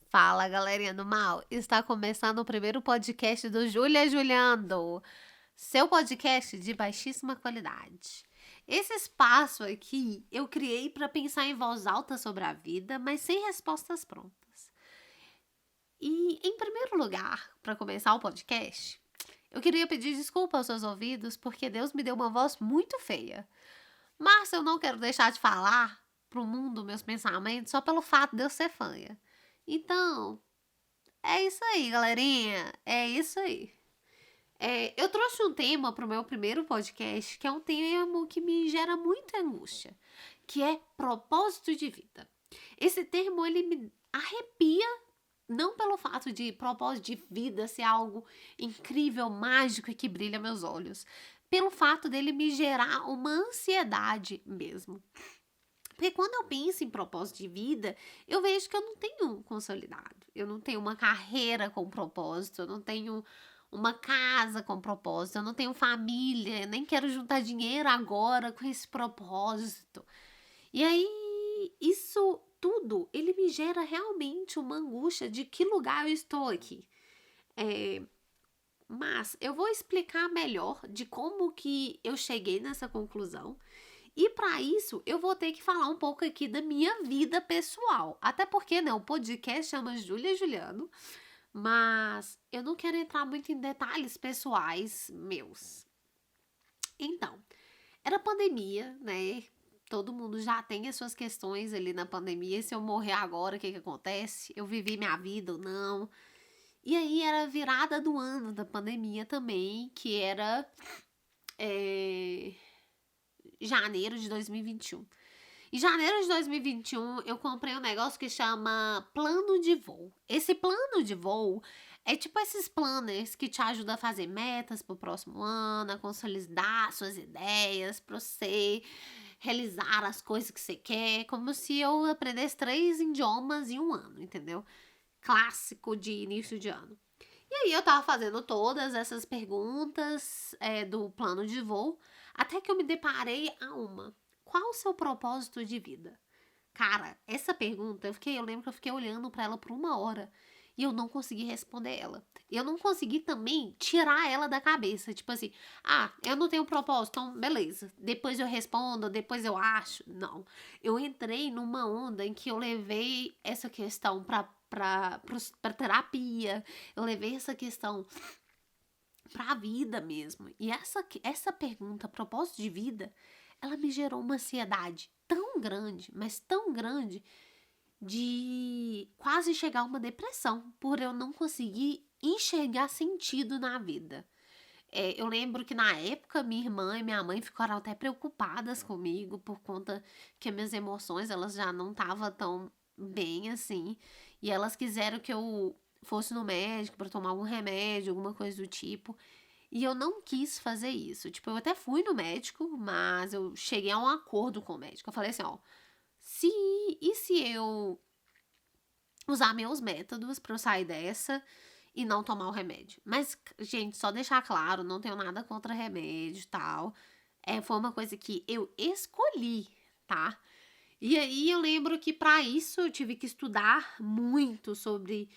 Fala, galerinha do mal. Está começando o primeiro podcast do Júlia Juliando, seu podcast de baixíssima qualidade. Esse espaço aqui eu criei para pensar em voz alta sobre a vida, mas sem respostas prontas. E, em primeiro lugar, para começar o podcast, eu queria pedir desculpa aos seus ouvidos porque Deus me deu uma voz muito feia. Mas eu não quero deixar de falar pro mundo meus pensamentos só pelo fato de eu ser fanha. Então, é isso aí, galerinha. É isso aí. Eu trouxe um tema pro meu primeiro podcast, que é um tema que me gera muita angústia, que é propósito de vida. Esse termo, ele me arrepia, não pelo fato de propósito de vida ser algo incrível, mágico e que brilha meus olhos, pelo fato dele me gerar uma ansiedade mesmo. Porque quando eu penso em propósito de vida, eu vejo que eu não tenho um consolidado. Eu não tenho uma carreira com propósito, eu não tenho uma casa com propósito, eu não tenho família, nem quero juntar dinheiro agora com esse propósito. E aí, isso tudo, ele me gera realmente uma angústia de que lugar eu estou aqui. Mas eu vou explicar melhor de como que eu cheguei nessa conclusão. E para isso, eu vou ter que falar um pouco aqui da minha vida pessoal. Até porque, né, o podcast chama Júlia Juliano, mas eu não quero entrar muito em detalhes pessoais meus. Então, era pandemia, né? Todo mundo já tem as suas questões ali na pandemia. Se eu morrer agora, o que acontece? Eu vivi minha vida ou não? E aí era a virada do ano da pandemia também, que era janeiro de 2021. Em janeiro de 2021, eu comprei um negócio que chama plano de voo. Esse plano de voo é tipo esses planners que te ajudam a fazer metas pro próximo ano, a consolidar suas ideias, pra você realizar as coisas que você quer, como se eu aprendesse 3 idiomas em um ano, entendeu? Clássico de início de ano. E aí eu tava fazendo todas essas perguntas do plano de voo, até que eu me deparei a uma. Qual o seu propósito de vida? Cara, essa pergunta, eu lembro que eu fiquei olhando pra ela por 1 hora e eu não consegui responder ela. E eu não consegui também tirar ela da cabeça. Tipo assim, eu não tenho propósito, então beleza. Depois eu respondo, depois eu acho. Não. Eu entrei numa onda em que eu levei essa questão pra terapia. Eu levei essa questão pra vida mesmo. E essa pergunta, propósito de vida, ela me gerou uma ansiedade tão grande, mas tão grande, de quase chegar a uma depressão, por eu não conseguir enxergar sentido na vida. Eu lembro que na época minha irmã e minha mãe ficaram até preocupadas comigo por conta que minhas emoções elas já não estavam tão bem assim, e elas quiseram que eu fosse no médico para tomar algum remédio, alguma coisa do tipo. E eu não quis fazer isso. Tipo, eu até fui no médico, mas eu cheguei a um acordo com o médico. Eu falei assim, ó, se e se eu usar meus métodos pra eu sair dessa e não tomar o remédio? Mas, gente, só deixar claro, não tenho nada contra remédio e tal. Foi uma coisa que eu escolhi, tá? E aí eu lembro que pra isso eu tive que estudar muito sobre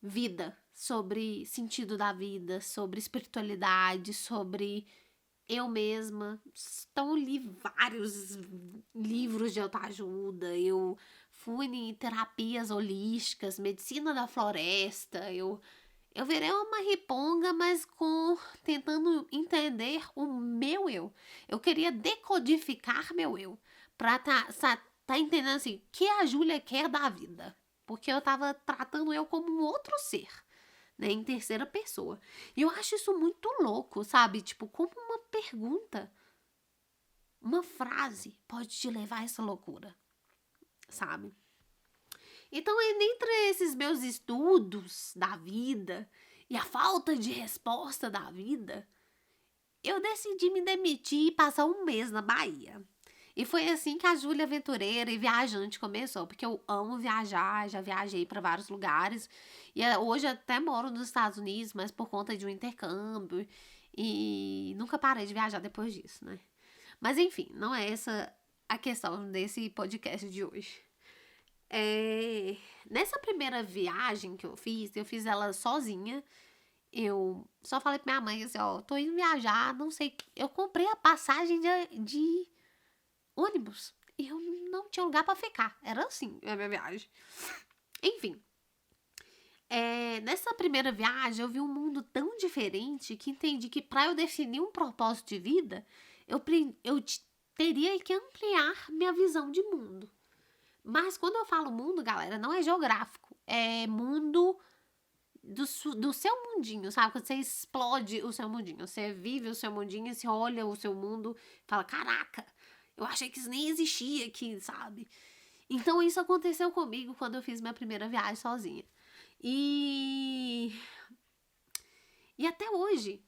vida, sobre sentido da vida, sobre espiritualidade, sobre eu mesma. Então, eu li vários livros de autoajuda, eu fui em terapias holísticas, medicina da floresta, eu virei uma riponga, mas tentando entender o meu eu. Eu queria decodificar meu eu, pra tá entendendo assim, o que a Júlia quer da vida. Porque eu tava tratando eu como um outro ser, né, em terceira pessoa. E eu acho isso muito louco, sabe? Tipo, como uma pergunta, uma frase pode te levar a essa loucura, sabe? Então, entre esses meus estudos da vida e a falta de resposta da vida, eu decidi me demitir e passar 1 mês na Bahia. E foi assim que a Júlia aventureira e viajante começou, porque eu amo viajar, já viajei para vários lugares. E hoje até moro nos Estados Unidos, mas por conta de um intercâmbio. E nunca parei de viajar depois disso, né? Mas enfim, não é essa a questão desse podcast de hoje. Nessa primeira viagem que eu fiz ela sozinha. Eu só falei pra minha mãe assim, ó, tô indo viajar, não sei. Eu comprei a passagem de ônibus e eu não tinha lugar pra ficar. Era assim a minha viagem. Enfim, nessa primeira viagem eu vi um mundo tão diferente que entendi que pra eu definir um propósito de vida, teria que ampliar minha visão de mundo. Mas quando eu falo mundo, galera, não é geográfico. É mundo do seu mundinho, sabe? Quando você explode o seu mundinho. Você vive o seu mundinho, você olha o seu mundo e fala, caraca, eu achei que isso nem existia aqui, sabe? Então isso aconteceu comigo quando eu fiz minha primeira viagem sozinha. E até hoje,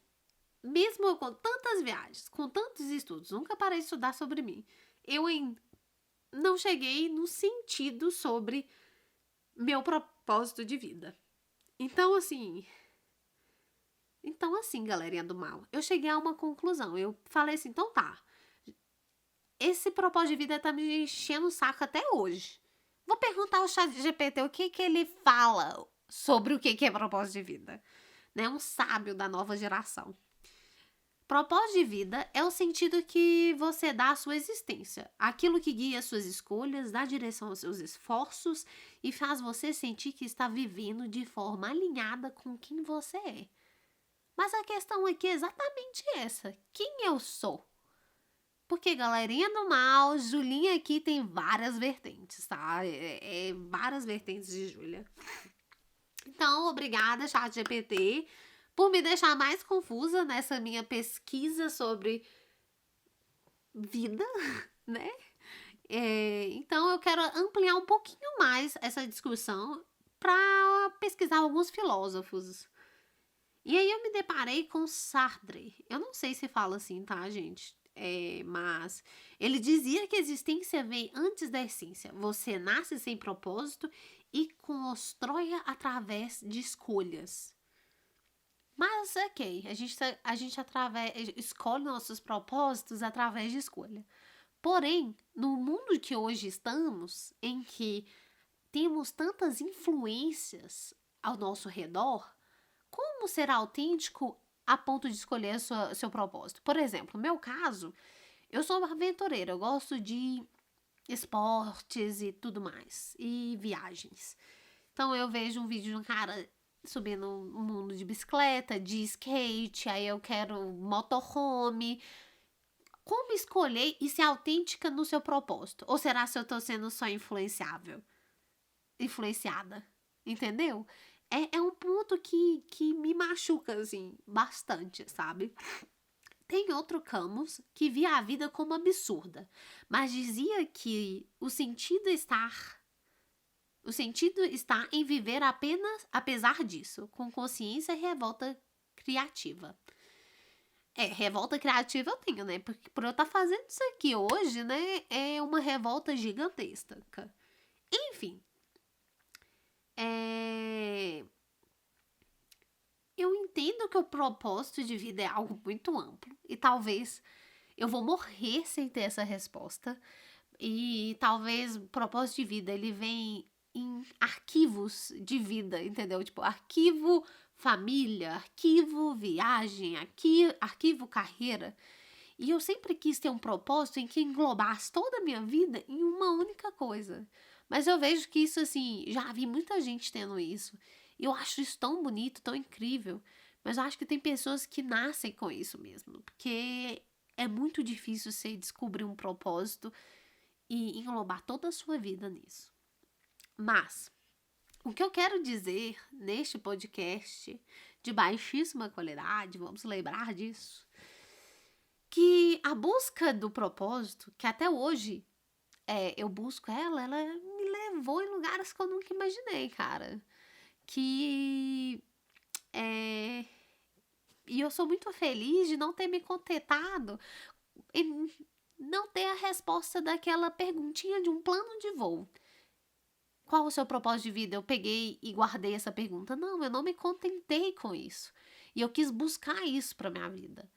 mesmo eu com tantas viagens, com tantos estudos, nunca parei de estudar sobre mim, eu ainda não cheguei no sentido sobre meu propósito de vida. Então, assim, galerinha do mal, eu cheguei a uma conclusão. Eu falei assim, então tá, esse propósito de vida tá me enchendo o saco até hoje. Vou perguntar ao ChatGPT o que ele fala sobre o que é propósito de vida. Né? Um sábio da nova geração. Propósito de vida é o sentido que você dá à sua existência. Aquilo que guia as suas escolhas, dá direção aos seus esforços e faz você sentir que está vivendo de forma alinhada com quem você é. Mas a questão aqui é exatamente essa. Quem eu sou? Porque, galerinha do mal, Julinha aqui tem várias vertentes, tá? Várias vertentes de Júlia. Então, obrigada, ChatGPT, por me deixar mais confusa nessa minha pesquisa sobre vida, né? Então, eu quero ampliar um pouquinho mais essa discussão para pesquisar alguns filósofos. E aí eu me deparei com Sartre. Eu não sei se fala assim, tá, gente? Mas ele dizia que a existência vem antes da essência. Você nasce sem propósito e constrói através de escolhas. Mas ok, a gente escolhe nossos propósitos através de escolha. Porém, no mundo que hoje estamos, em que temos tantas influências ao nosso redor, como ser autêntico a ponto de escolher seu propósito? Por exemplo, no meu caso, eu sou uma aventureira, eu gosto de esportes e tudo mais, e viagens. Então eu vejo um vídeo de um cara subindo um mundo de bicicleta, de skate, aí eu quero motorhome. Como escolher e ser autêntica no seu propósito? Ou será que eu tô sendo só influenciada? Entendeu? É um ponto que me machuca, assim, bastante, sabe? Tem outro Camus que via a vida como absurda, mas dizia que o sentido está em viver apenas apesar disso, com consciência e revolta criativa. Revolta criativa eu tenho, né? Porque por eu estar fazendo isso aqui hoje, né? É uma revolta gigantesca. Enfim. Eu entendo que o propósito de vida é algo muito amplo. E talvez eu vou morrer sem ter essa resposta. E talvez o propósito de vida, ele vem em arquivos de vida, entendeu? Tipo, arquivo família, arquivo viagem, arquivo carreira. E eu sempre quis ter um propósito em que englobasse toda a minha vida em uma única coisa. Mas eu vejo que isso, assim, já vi muita gente tendo isso. E eu acho isso tão bonito, tão incrível. Mas eu acho que tem pessoas que nascem com isso mesmo. Porque é muito difícil você descobrir um propósito e englobar toda a sua vida nisso. Mas o que eu quero dizer neste podcast de baixíssima qualidade, vamos lembrar disso, que a busca do propósito, que até hoje eu busco ela me levou em lugares que eu nunca imaginei, cara. E eu sou muito feliz de não ter me contentado em não ter a resposta daquela perguntinha de um plano de voo. Qual o seu propósito de vida? Eu peguei e guardei essa pergunta. Não, eu não me contentei com isso. E eu quis buscar isso para minha vida.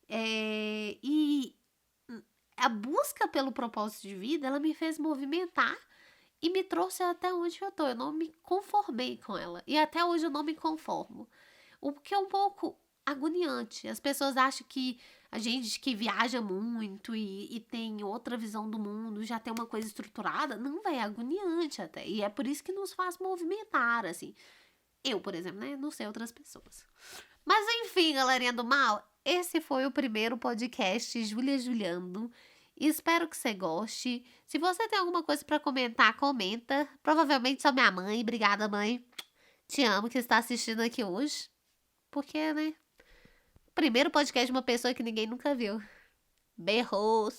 E a busca pelo propósito de vida, ela me fez movimentar e me trouxe até onde eu tô. Eu não me conformei com ela. E até hoje eu não me conformo. O que é um pouco agoniante. As pessoas acham que a gente que viaja muito e tem outra visão do mundo, já tem uma coisa estruturada. Não, é agoniante até. E é por isso que nos faz movimentar, assim. Eu, por exemplo, né? Não sei outras pessoas. Mas enfim, galerinha do mal, esse foi o primeiro podcast Júlia Juliando. Espero que você goste. Se você tem alguma coisa pra comentar, comenta. Provavelmente só minha mãe. Obrigada, mãe. Te amo que está assistindo aqui hoje. Porque, né? Primeiro podcast de uma pessoa que ninguém nunca viu. Berros.